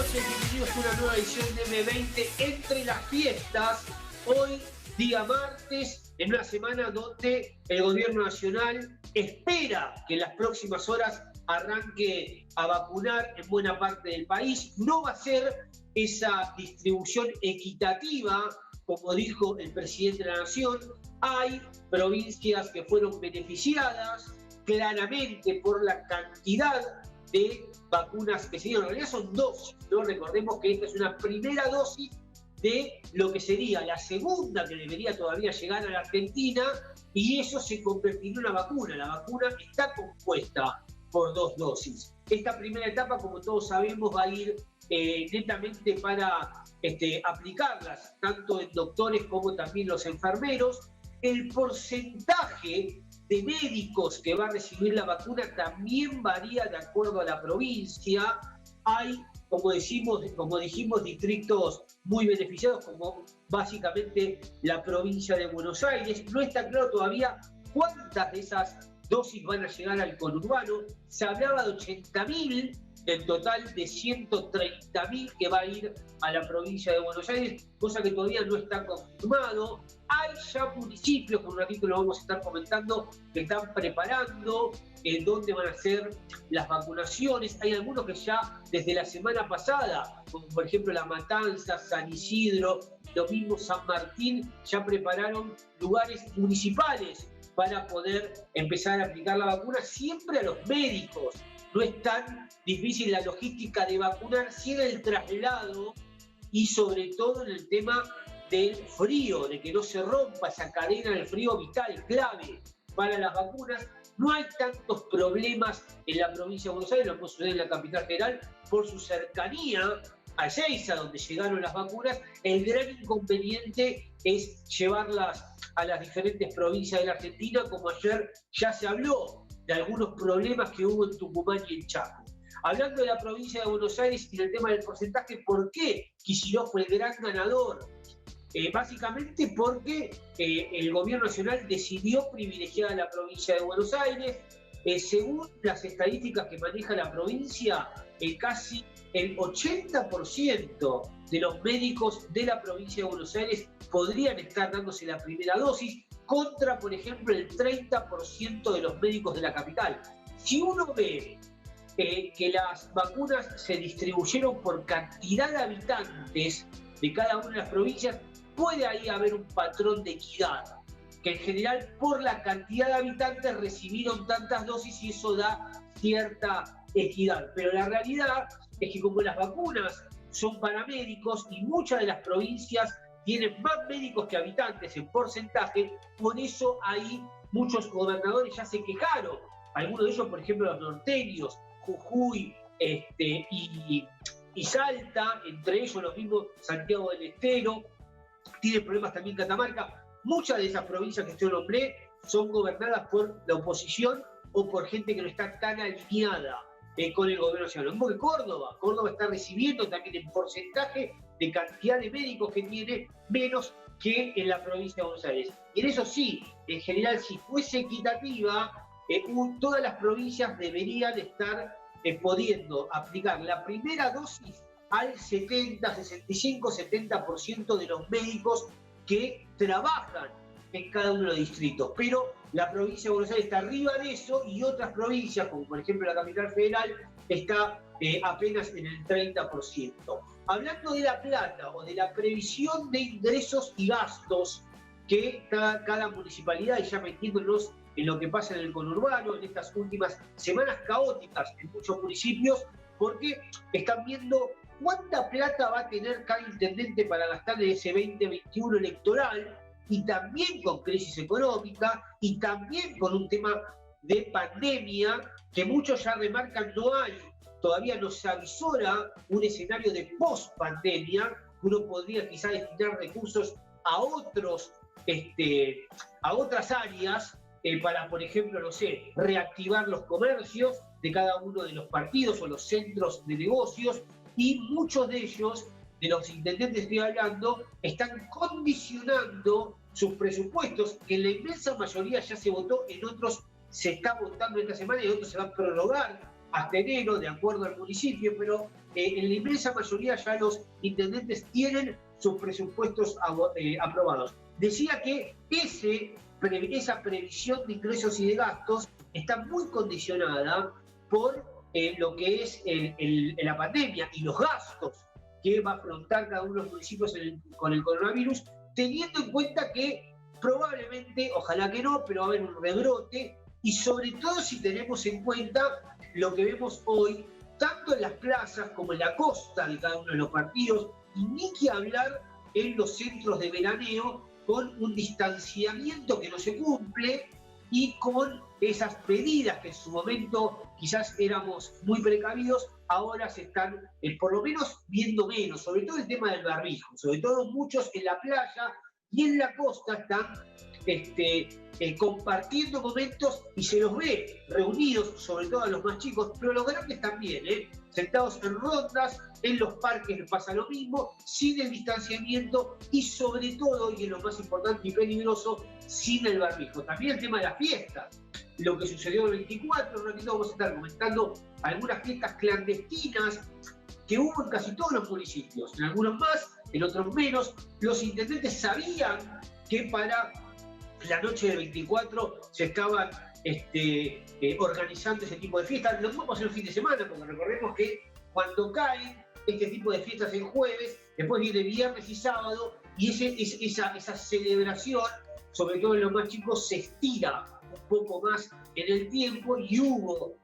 noches, bienvenidos a una nueva edición de M20 entre las fiestas. Hoy, día martes, en una semana donde el gobierno nacional espera que en las próximas horas arranque a vacunar en buena parte del país. No va a ser esa distribución equitativa, como dijo el presidente de la Nación. Hay provincias que fueron beneficiadas claramente por la cantidad de vacunas que se dieron. En realidad son dosis, ¿no? Recordemos que esta es una primera dosis de lo que sería la segunda que debería todavía llegar a la Argentina, y eso se convertiría en una vacuna. La vacuna está compuesta por dos dosis. Esta primera etapa, como todos sabemos, va a ir netamente para aplicarlas tanto en doctores como también los enfermeros. El porcentaje de médicos que va a recibir la vacuna también varía de acuerdo a la provincia. Hay, como dijimos, distritos muy beneficiados, como básicamente la provincia de Buenos Aires. No está claro todavía cuántas de esas dosis van a llegar al conurbano. Se hablaba de 80.000, del total de 130.000 que va a ir a la provincia de Buenos Aires, cosa que todavía no está confirmado. Hay ya municipios, con un ratito lo vamos a estar comentando, que están preparando dónde van a ser las vacunaciones. Hay algunos que ya desde la semana pasada, como por ejemplo La Matanza, San Isidro, lo mismo San Martín, ya prepararon lugares municipales para poder empezar a aplicar la vacuna, siempre a los médicos. No es tan difícil la logística de vacunar, sin el traslado y sobre todo en el tema del frío, de que no se rompa esa cadena del frío vital, clave para las vacunas. No hay tantos problemas en la provincia de Buenos Aires, lo puede suceder en la capital federal, por su cercanía a Ezeiza, donde llegaron las vacunas. El gran inconveniente es llevarlas a las diferentes provincias de la Argentina, como ayer ya se habló de algunos problemas que hubo en Tucumán y en Chaco. Hablando de la provincia de Buenos Aires y del tema del porcentaje, ¿por qué Kicillof fue el gran ganador? Básicamente porque el gobierno nacional decidió privilegiar a la provincia de Buenos Aires. Según las estadísticas que maneja la provincia, casi el 80% de los médicos de la provincia de Buenos Aires podrían estar dándose la primera dosis, contra, por ejemplo, el 30% de los médicos de la capital. Si uno ve que las vacunas se distribuyeron por cantidad de habitantes de cada una de las provincias, puede ahí haber un patrón de equidad, que en general por la cantidad de habitantes recibieron tantas dosis y eso da cierta equidad. Pero la realidad es que como las vacunas son para médicos y muchas de las provincias tienen más médicos que habitantes en porcentaje, por eso ahí muchos gobernadores ya se quejaron. Algunos de ellos, por ejemplo, los norteños, Jujuy y Salta, entre ellos los mismos Santiago del Estero, tiene problemas también Catamarca. Muchas de esas provincias que yo nombré son gobernadas por la oposición o por gente que no está tan alineada con el gobierno nacional. Lo mismo que Córdoba está recibiendo también en porcentaje de cantidad de médicos que tiene menos que en la provincia de Buenos Aires. Y en eso sí, en general, si fuese equitativa, todas las provincias deberían estar pudiendo aplicar la primera dosis al 65-70% de los médicos que trabajan en cada uno de los distritos. Pero la provincia de Buenos Aires está arriba de eso y otras provincias, como por ejemplo la capital federal, está apenas en el 30%. Hablando de la plata o de la previsión de ingresos y gastos que cada municipalidad, y ya metiéndonos en lo que pasa en el conurbano, en estas últimas semanas caóticas en muchos municipios, porque están viendo cuánta plata va a tener cada intendente para gastar en ese 2021 electoral, y también con crisis económica, y también con un tema de pandemia, que muchos ya remarcan todavía no se avisora un escenario de post-pandemia. Uno podría quizá destinar recursos a otras áreas para, por ejemplo, no sé, reactivar los comercios de cada uno de los partidos o los centros de negocios, y muchos de ellos, de los intendentes estoy hablando, están condicionando sus presupuestos, que en la inmensa mayoría ya se votó, en otros se está votando esta semana y en otros se va a prorrogar hasta enero, de acuerdo al municipio, pero en la inmensa mayoría ya los intendentes tienen sus presupuestos aprobados. Decía que esa previsión de ingresos y de gastos está muy condicionada por lo que es la pandemia y los gastos que va a afrontar cada uno de los municipios con el coronavirus, teniendo en cuenta que probablemente, ojalá que no, pero va a haber un rebrote, y sobre todo si tenemos en cuenta lo que vemos hoy, tanto en las plazas como en la costa de cada uno de los partidos, y ni que hablar en los centros de veraneo, con un distanciamiento que no se cumple y con esas medidas que en su momento quizás éramos muy precavidos, ahora se están por lo menos viendo menos, sobre todo el tema del barbijo, sobre todo muchos en la playa y en la costa están compartiendo momentos y se los ve reunidos, sobre todo a los más chicos, pero los grandes también, sentados en rondas, en los parques pasa lo mismo, sin el distanciamiento y sobre todo, y es lo más importante y peligroso, sin el barbijo. También el tema de las fiestas, lo que sucedió el 24, un ratito vamos a estar comentando algunas fiestas clandestinas que hubo en casi todos los municipios, en algunos más, en otros menos. Los intendentes sabían que para la noche del 24 se estaban organizando ese tipo de fiestas. Lo mismo pasó el fin de semana, porque recordemos que cuando caen este tipo de fiestas en jueves, después viene viernes y sábado, y esa celebración, sobre todo en los más chicos, se estira un poco más en el tiempo, y hubo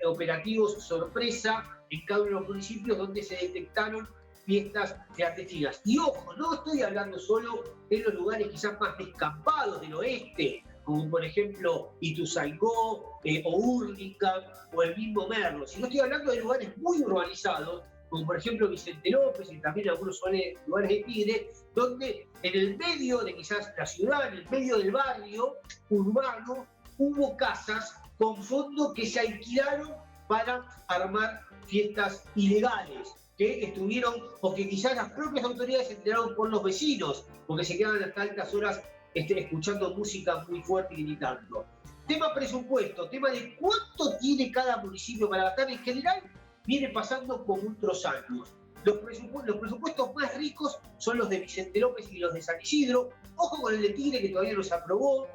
operativos sorpresa en cada uno de los municipios donde se detectaron fiestas clandestinas. Y ojo, no estoy hablando solo en los lugares quizás más descampados del oeste, como por ejemplo Ituzaingó o Hurlingham o el mismo Merlo, sino estoy hablando de lugares muy urbanizados, como por ejemplo Vicente López y también algunos lugares de Tigre, donde en el medio de quizás la ciudad, en el medio del barrio urbano, hubo casas con fondos que se alquilaron para armar fiestas ilegales, que estuvieron, o que quizás las propias autoridades se enteraron por los vecinos, porque se quedaban hasta altas horas escuchando música muy fuerte y gritando. Tema presupuesto, tema de cuánto tiene cada municipio para gastar en general, viene pasando como otros años. Los presupuestos más ricos son los de Vicente López y los de San Isidro. Ojo con el de Tigre, que todavía no se aprobó,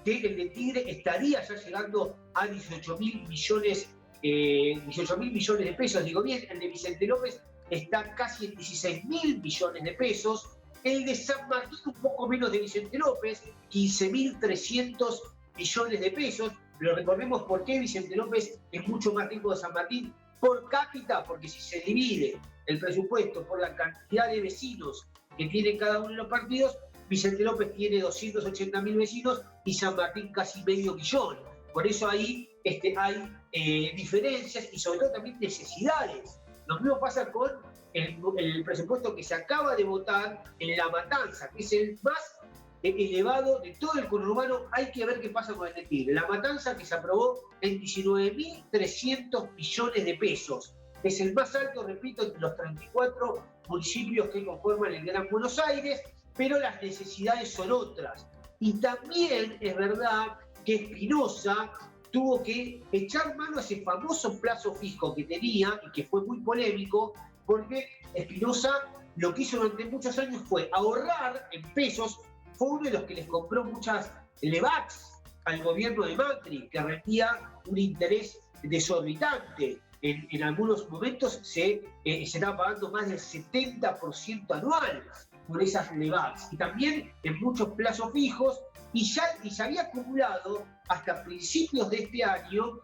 que el de Tigre estaría ya llegando a 18.000 millones de pesos, digo bien. El de Vicente López está casi en 16.000 millones de pesos. El de San Martín, un poco menos de Vicente López, 15.300 millones de pesos. Pero recordemos por qué Vicente López es mucho más rico de San Martín por cápita, porque si se divide el presupuesto por la cantidad de vecinos que tiene cada uno de los partidos, Vicente López tiene 280.000 vecinos y San Martín casi medio millón. Por eso ahí hay diferencias y sobre todo también necesidades. Lo mismo pasa con el presupuesto que se acaba de votar en La Matanza, que es el más elevado de todo el conurbano. Hay que ver qué pasa con el de Tigre. La Matanza, que se aprobó en 19.300 millones de pesos. Es el más alto, repito, entre los 34 municipios que conforman el Gran Buenos Aires, pero las necesidades son otras. Y también es verdad que Espinosa tuvo que echar mano a ese famoso plazo fijo que tenía y que fue muy polémico, porque Espinosa lo que hizo durante muchos años fue ahorrar en pesos. Fue uno de los que les compró muchas LEVAX al gobierno de Macri, que rendía un interés desorbitante. En algunos momentos se estaba pagando más del 70% anual por esas LEVAX. Y también en muchos plazos fijos, y se había acumulado hasta principios de este año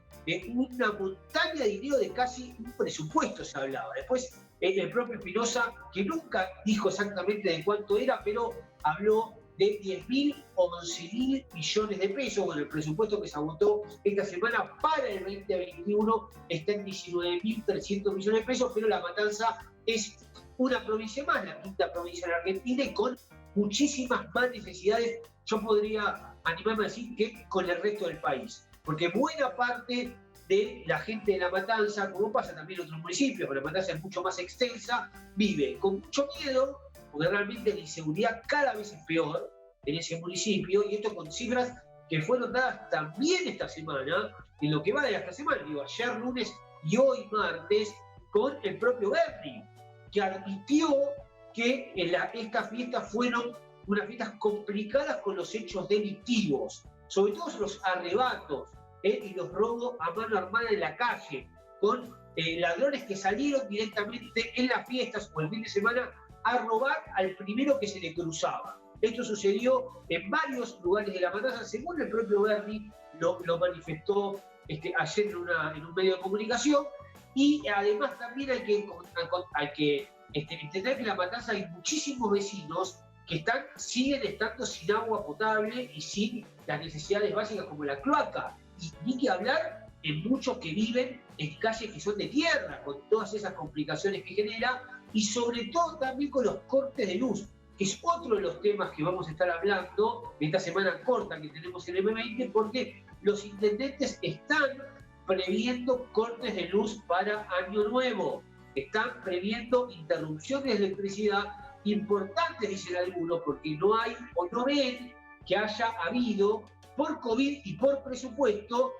una montaña de dinero de casi un presupuesto, se hablaba. Después el propio Espinosa, que nunca dijo exactamente de cuánto era, pero habló de 10.000 o 11.000 millones de pesos. Bueno, el presupuesto que se votó esta semana para el 2021 está en 19.300 millones de pesos, pero La Matanza es una provincia más, la quinta provincia de Argentina, y con muchísimas más necesidades. Yo podría animarme a decir que con el resto del país, porque buena parte de la gente de La Matanza, como pasa también en otros municipios, pero La Matanza es mucho más extensa, vive con mucho miedo, porque realmente la inseguridad cada vez es peor en ese municipio, y esto con cifras que fueron dadas también esta semana, en lo que va de esta semana, digo, ayer lunes y hoy martes, con el propio Bernie, que admitió que estas fiestas fueron unas fiestas complicadas con los hechos delictivos, sobre todo los arrebatos y los robos a mano armada en la calle, con ladrones que salieron directamente en las fiestas o el fin de semana a robar al primero que se le cruzaba. Esto sucedió en varios lugares de La Matanza, según el propio Bernie lo manifestó ayer en un medio de comunicación, y además también hay que entender que en La Matanza hay muchísimos vecinos que siguen estando sin agua potable y sin las necesidades básicas como la cloaca. Y ni que hablar en muchos que viven en calles que son de tierra, con todas esas complicaciones que genera, y sobre todo también con los cortes de luz, que es otro de los temas que vamos a estar hablando esta semana corta que tenemos en M20, porque los intendentes están previendo cortes de luz para Año Nuevo, están previendo interrupciones de electricidad importantes, dicen algunos, porque no hay o no ven que haya habido, por COVID y por presupuesto,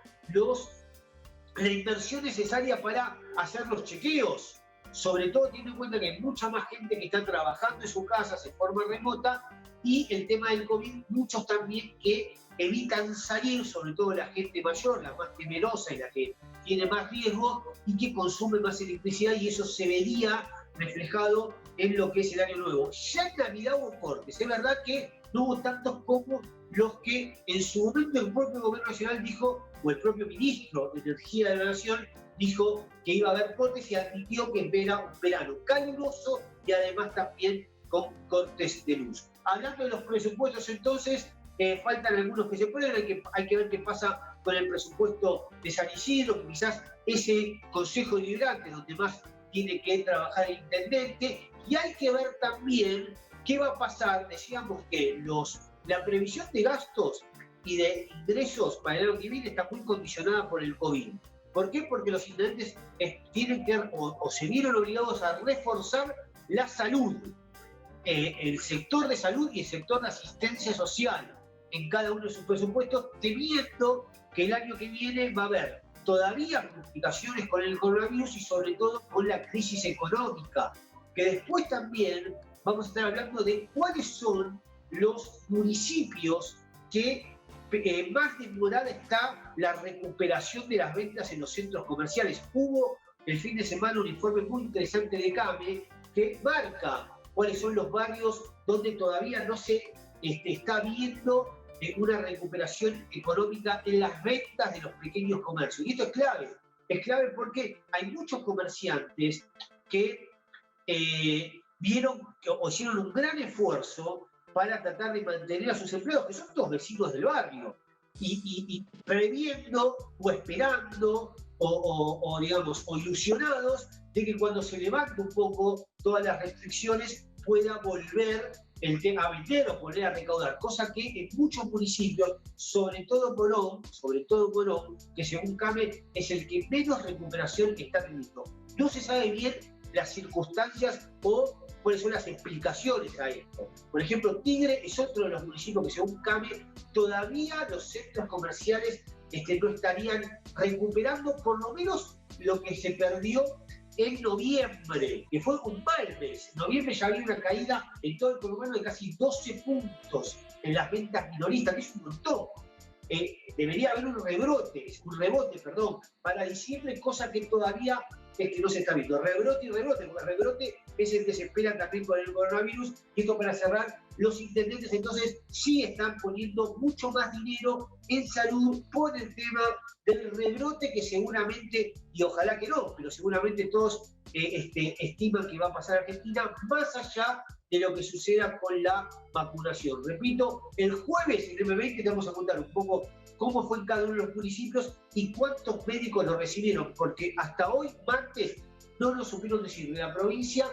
la inversión necesaria para hacer los chequeos. Sobre todo teniendo en cuenta que hay mucha más gente que está trabajando en su casa de forma remota, y el tema del COVID, muchos también que evitan salir, sobre todo la gente mayor, la más temerosa y la que tiene más riesgo y que consume más electricidad, y eso se vería reflejado en lo que es el Año Nuevo. Ya en Navidad hubo cortes, es verdad que no hubo tantos como los que en su momento el propio Gobierno Nacional dijo, o el propio Ministro de Energía de la Nación dijo que iba a haber cortes, y admitió que era un verano caluroso y además también con cortes de luz. Hablando de los presupuestos, entonces, faltan algunos que se ponen, hay que ver qué pasa con el presupuesto de San Isidro, que quizás ese Consejo Deliberante donde más tiene que trabajar el intendente, y hay que ver también qué va a pasar. Decíamos que la previsión de gastos y de ingresos para el año que viene está muy condicionada por el COVID. ¿Por qué? Porque los intendentes tienen que o se vieron obligados a reforzar la salud, el sector de salud y el sector de asistencia social en cada uno de sus presupuestos, temiendo que el año que viene va a haber todavía complicaciones con el coronavirus y sobre todo con la crisis económica, que después también vamos a estar hablando de cuáles son los municipios que más demorada está la recuperación de las ventas en los centros comerciales. Hubo el fin de semana un informe muy interesante de CAME que marca cuáles son los barrios donde todavía no se está viendo una recuperación económica en las ventas de los pequeños comercios. Y esto es clave porque hay muchos comerciantes que vieron o hicieron un gran esfuerzo para tratar de mantener a sus empleados, que son todos vecinos del barrio, y previendo o esperando o digamos, o ilusionados de que cuando se levante un poco todas las restricciones pueda volver el tema a vender o volver a recaudar, cosa que en muchos municipios, sobre todo Morón, que según CAME es el que menos recuperación está teniendo. No se sabe bien las circunstancias o cuáles son las explicaciones a esto. Por ejemplo, Tigre es otro de los municipios que según CAME todavía los centros comerciales no estarían recuperando por lo menos lo que se perdió en noviembre, que fue un mal mes. En noviembre ya había una caída en todo el conurbano de casi 12 puntos en las ventas minoristas, que es un montón. Debería haber un rebote para diciembre, cosa que todavía no se está viendo. Rebrote, porque el rebrote es el que se espera también con el coronavirus. Y esto para cerrar, los intendentes entonces sí están poniendo mucho más dinero en salud por el tema del rebrote que seguramente, y ojalá que no, pero seguramente todos estiman que va a pasar a Argentina, más allá de lo que suceda con la vacunación. Repito, el jueves en M20 te vamos a contar un poco cómo fue en cada uno de los municipios y cuántos médicos lo recibieron, porque hasta hoy, martes, no nos supieron decir de la provincia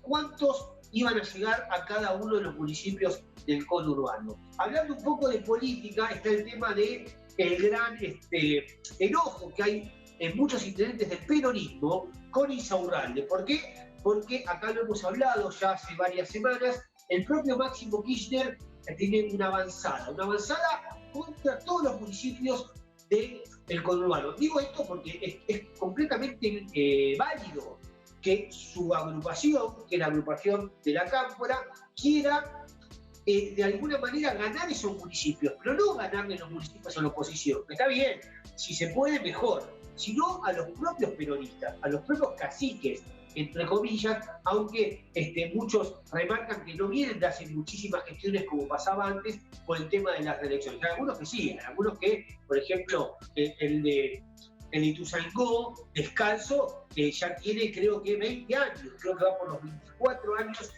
cuántos iban a llegar a cada uno de los municipios del conurbano. Hablando un poco de política, está el tema de el gran enojo que hay en muchos intendentes del peronismo con Insaurralde. ¿Por qué? Porque acá lo hemos hablado ya hace varias semanas, el propio Máximo Kirchner tiene una avanzada contra todos los municipios del conurbano. Digo esto porque es completamente válido que su agrupación, que la agrupación de la Cámpora, quiera de alguna manera ganar esos municipios, pero no ganarle los municipios a la oposición. Está bien, si se puede, mejor, sino a los propios peronistas, a los propios caciques, entre comillas, aunque muchos remarcan que no vienen de hacer muchísimas gestiones como pasaba antes por el tema de las reelecciones. Hay algunos que sí, hay algunos que, por ejemplo, el de Ituzaingó, descalzo, ya tiene creo que 20 años, creo que va por los 24 años.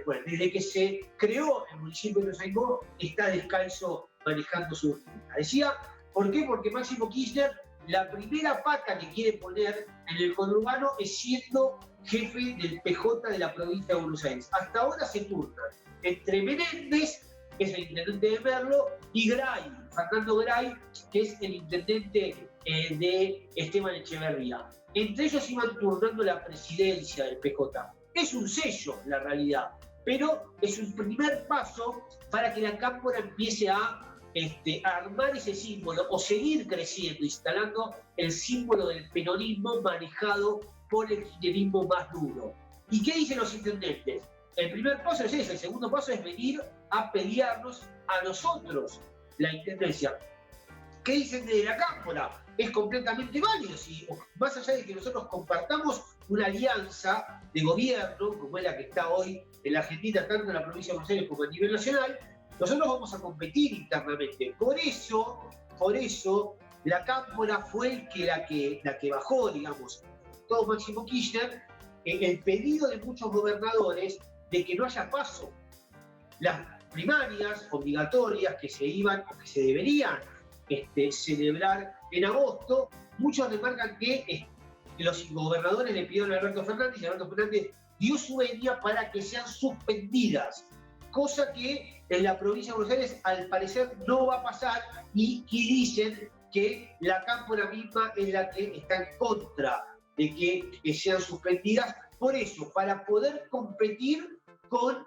Bueno, desde que se creó el municipio de Ituzaingó, está descalzo manejando su destino. Decía, ¿por qué? Porque Máximo Kirchner, la primera pata que quiere poner en el conurbano es siendo jefe del PJ de la provincia de Buenos Aires. Hasta ahora se turnan entre Menéndez, que es el intendente de Merlo, y Gray, Fernando Gray, que es el intendente de Esteban Echeverría. Entre ellos iban turnando la presidencia del PJ. Es un sello, la realidad, pero es un primer paso para que la Cámpora empiece a armar ese símbolo o seguir creciendo, instalando el símbolo del peronismo manejado por el kirchnerismo más duro. ¿Y qué dicen los intendentes? El primer paso es ese, el segundo paso es venir a pelearnos a nosotros, la intendencia. ¿Qué dicen de la Cámpora? Es completamente válido, si, más allá de que nosotros compartamos una alianza de gobierno, como es la que está hoy en la Argentina, tanto en la provincia de Buenos Aires como a nivel nacional, nosotros vamos a competir internamente. Por eso la Cámpora fue la que bajó, digamos, todo Máximo Kirchner, el pedido de muchos gobernadores de que no haya paso. Las primarias obligatorias que se iban o que se deberían celebrar en agosto, muchos remarcan que los gobernadores le pidieron a Alberto Fernández y Alberto Fernández dio su venia para que sean suspendidas, cosa que en la provincia de Buenos Aires al parecer no va a pasar y dicen que la Cámpora misma es la que está en contra de que sean suspendidas, por eso, para poder competir con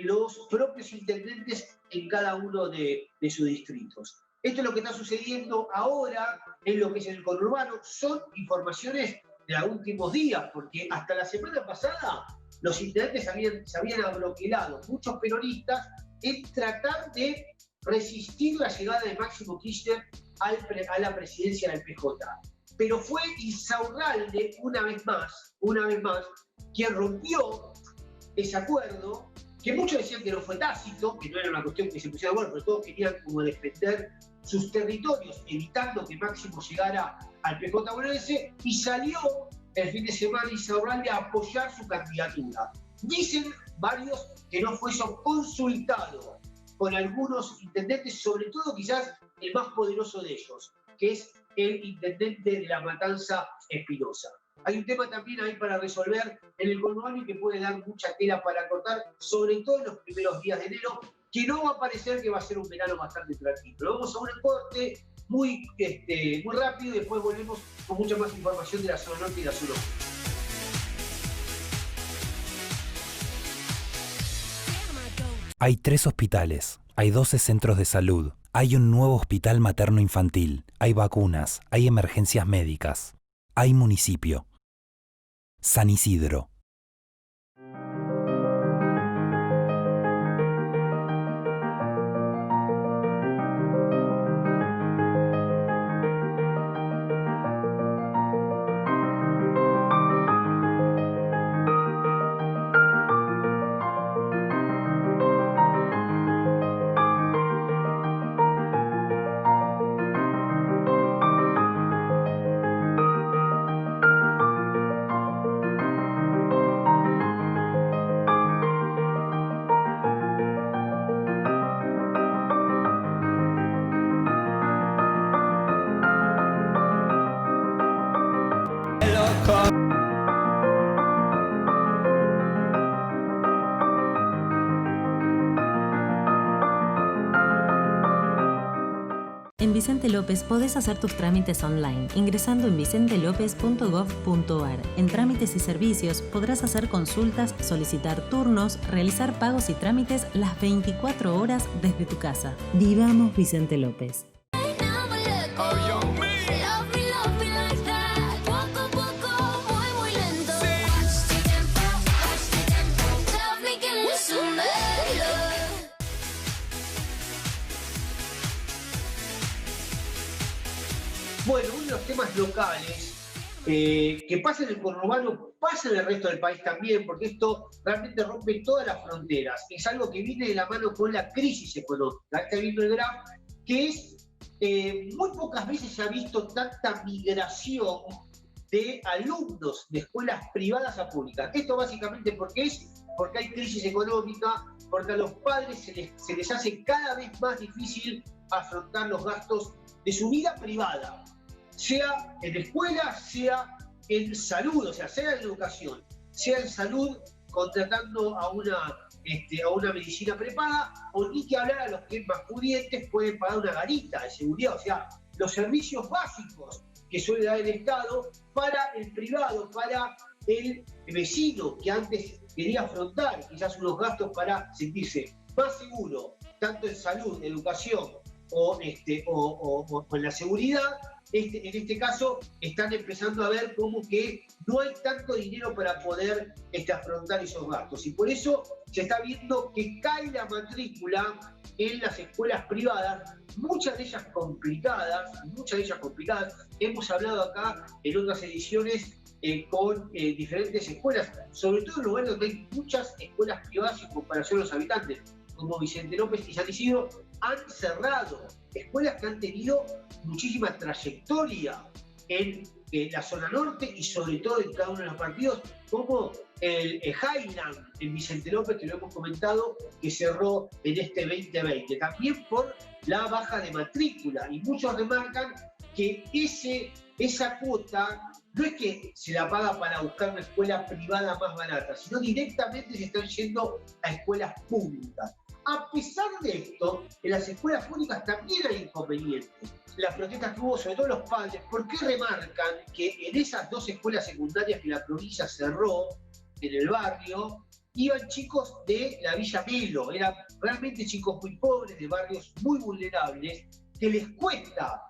los propios intendentes en cada uno de sus distritos. Esto es lo que está sucediendo ahora en lo que es el conurbano. Son informaciones de los últimos días, porque hasta la semana pasada los intendentes se habían abroquelado, muchos peronistas, en tratar de resistir la llegada de Máximo Kirchner a la presidencia del PJ. Pero fue Insaurralde, una vez más, quien rompió ese acuerdo, que muchos decían que no fue tácito, que no era una cuestión que se pusiera de acuerdo, pero todos querían como defender sus territorios, evitando que Máximo llegara al PJ bonaerense, y salió el fin de semana Insaurralde a apoyar su candidatura. Dicen varios que no fue eso consultado con algunos intendentes, sobre todo quizás el más poderoso de ellos, que es el intendente de La Matanza, Espinosa. Hay un tema también ahí para resolver en el conurbano y que puede dar mucha tela para cortar, sobre todo en los primeros días de enero, que no va a parecer que va a ser un verano bastante tranquilo. Vamos a un corte muy rápido y después volvemos con mucha más información de la zona norte y la zona oeste. Hay 3 hospitales, hay 12 centros de salud, hay un nuevo hospital materno-infantil, hay vacunas, hay emergencias médicas, hay municipio. San Isidro. Vicente López podés hacer tus trámites online ingresando en vicentelopez.gov.ar. En trámites y servicios podrás hacer consultas, solicitar turnos, realizar pagos y trámites las 24 horas desde tu casa. Vivamos Vicente López. Bueno, uno de los temas locales que pasa en el conurbano, pasa en el resto del país también, porque esto realmente rompe todas las fronteras. Es algo que viene de la mano con la crisis económica. Está viendo el graph, que es muy pocas veces se ha visto tanta migración de alumnos de escuelas privadas a públicas. Esto básicamente porque hay crisis económica, porque a los padres se les hace cada vez más difícil afrontar los gastos de su vida privada, sea en escuela, sea en salud, o sea en educación, sea en salud, contratando a una medicina prepaga, o ni que hablar a los que más pudientes pueden pagar una garita de seguridad, o sea, los servicios básicos que suele dar el Estado para el privado, para el vecino que antes quería afrontar quizás unos gastos para sentirse más seguro, tanto en salud, educación o en la seguridad. En este caso están empezando a ver como que no hay tanto dinero para poder afrontar esos gastos, y por eso se está viendo que cae la matrícula en las escuelas privadas, muchas de ellas complicadas. Hemos hablado acá en otras ediciones con diferentes escuelas, sobre todo en lugares donde hay muchas escuelas privadas en comparación a los habitantes, como Vicente López y San Isidro, han cerrado. Escuelas que han tenido muchísima trayectoria en la zona norte y sobre todo en cada uno de los partidos, como el Highland en Vicente López, que lo hemos comentado, que cerró en este 2020, también por la baja de matrícula. Y muchos remarcan que esa cuota no es que se la paga para buscar una escuela privada más barata, sino directamente se están yendo a escuelas públicas. A pesar de esto, en las escuelas públicas también hay inconvenientes. Las protestas que hubo, sobre todo los padres, ¿por qué remarcan que en esas dos escuelas secundarias que la provincia cerró en el barrio, iban chicos de la Villa Melo? Eran realmente chicos muy pobres, de barrios muy vulnerables, que les cuesta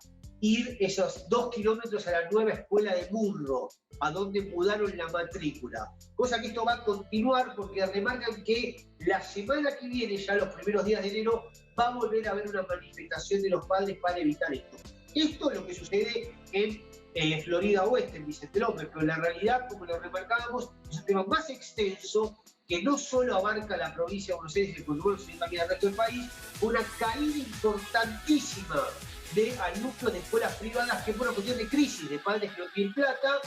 ir esos 2 kilómetros a la nueva escuela de Murro, a donde mudaron la matrícula. Cosa que esto va a continuar, porque remarcan que la semana que viene, ya los primeros días de enero, va a volver a haber una manifestación de los padres para evitar esto. Esto es lo que sucede en Florida Oeste, en Vicente López, pero en la realidad, como lo remarcábamos, es un tema más extenso que no solo abarca la provincia de Buenos Aires y el conurbano, sino también el resto del país, una caída importantísima de alumnos de escuelas privadas que por una cuestión de crisis, de padres que no tienen plata,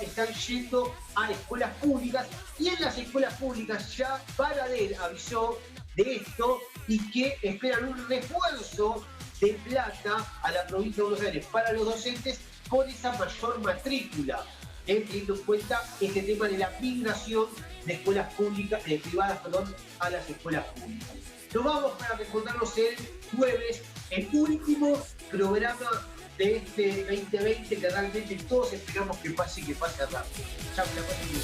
están yendo a escuelas públicas, y en las escuelas públicas ya Baradel avisó de esto y que esperan un refuerzo de plata a la provincia de Buenos Aires para los docentes con esa mayor matrícula, teniendo en cuenta este tema de la migración de escuelas públicas, de privadas, a las escuelas públicas. Nos vamos para reencontrarnos el jueves, el último programa de este 2020 que realmente todos esperamos que pase rápido. Chao, que la pasen bien.